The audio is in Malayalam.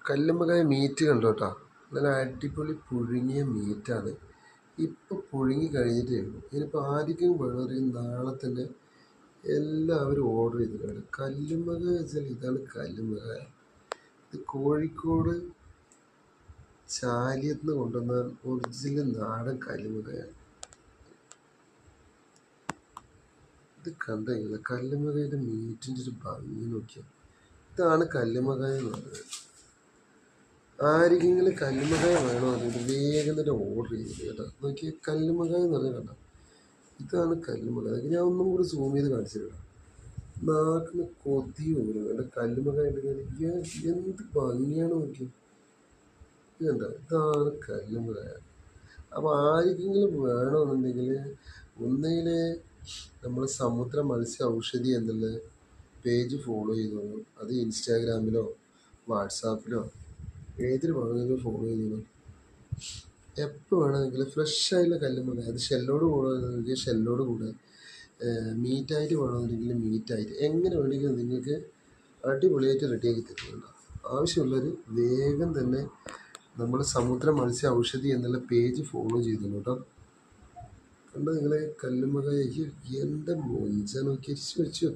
കല്ലുമ്മക്കായ മീറ്റ് കണ്ടു കേട്ടോ. നല്ല അടിപൊളി പുഴുങ്ങിയ മീറ്റാണ്. ഇപ്പം പുഴുങ്ങി കഴിഞ്ഞിട്ടേ ഉള്ളൂ. ഇനിയിപ്പോൾ ആർക്കും വേണമെങ്കിൽ നാളെ തന്നെ എല്ലാവരും ഓർഡർ ചെയ്തിട്ടുണ്ട്. കല്ലുമ്മക്കായ വെച്ചാൽ ഇതാണ് കല്ലുമ്മക്കായ. ഇത് കോഴിക്കോട് ചാലിയത്ത് നിന്ന് കൊണ്ടുവന്ന ഒറിജിനൽ നാടൻ കല്ലുമ്മക്കായാണ്. ഇത് കണ്ടില്ല, കല്ലുമ്മക്കായുടെ മീറ്റിൻ്റെ ഒരു ഭംഗി നോക്കിയാൽ. ഇതാണ് കല്ലുമ്മക്കായ എന്ന് പറയുന്നത്. ആരെങ്കിലും കല്ലുമ്മക്കായ വേണോ അല്ലെങ്കിൽ വേഗം തന്നെ ഓർഡർ ചെയ്ത് കേട്ടോ. നോക്കിയാൽ കല്ലുമ്മക്കായ എന്ന് പറഞ്ഞാൽ കണ്ടോ, ഇതാണ് കല്ലുമ്മക്കായ. ഞാൻ ഒന്നും കൂടി സൂം ചെയ്ത് കാണിച്ചു തരാം. നാക്കിന് കൊതി വരും എൻ്റെ കല്ലുമ്മക്കായ ഉണ്ടെങ്കിൽ. എന്ത് ഭംഗിയാണ് നോക്കി. ഇത് കണ്ടോ, ഇതാണ് കല്ലുമ്മക്കായ. അപ്പോൾ ആർക്കെങ്കിലും വേണമെന്നുണ്ടെങ്കിൽ ഒന്നുകിൽ നമ്മൾ സമുദ്ര മത്സ്യ ഔഷധി എന്നുള്ള പേജ് ഫോളോ ചെയ്തോളൂ. അത് ഇൻസ്റ്റാഗ്രാമിലോ വാട്സാപ്പിലോ ഏതിൽ വേണമെങ്കിലും ഫോളോ ചെയ്തോളൂ. എപ്പോൾ വേണമെങ്കിലും ഫ്രഷ് ആയിട്ടുള്ള കല്ലുമ്മക്കായ, അത് ഷെല്ലോട് കൂടെ ഷെല്ലോട് കൂടെ, മീറ്റായിട്ട് വേണമെന്നുണ്ടെങ്കിൽ മീറ്റായിട്ട്, എങ്ങനെ വേണമെങ്കിലും നിങ്ങൾക്ക് അടിപൊളിയായിട്ട് റെഡിയാക്കി തരുന്നുണ്ട്. ആവശ്യമുള്ളവർ വേഗം തന്നെ നമ്മൾ സമുദ്ര മത്സ്യ ഔഷധി എന്നുള്ള പേജ് ഫോളോ ചെയ്തോളൂ കേട്ടോ. കണ്ടോ നിങ്ങളെ കല്ലുമ്മക്കായ എൻ്റെ മൊഞ്ച നോക്കി വെച്ചു.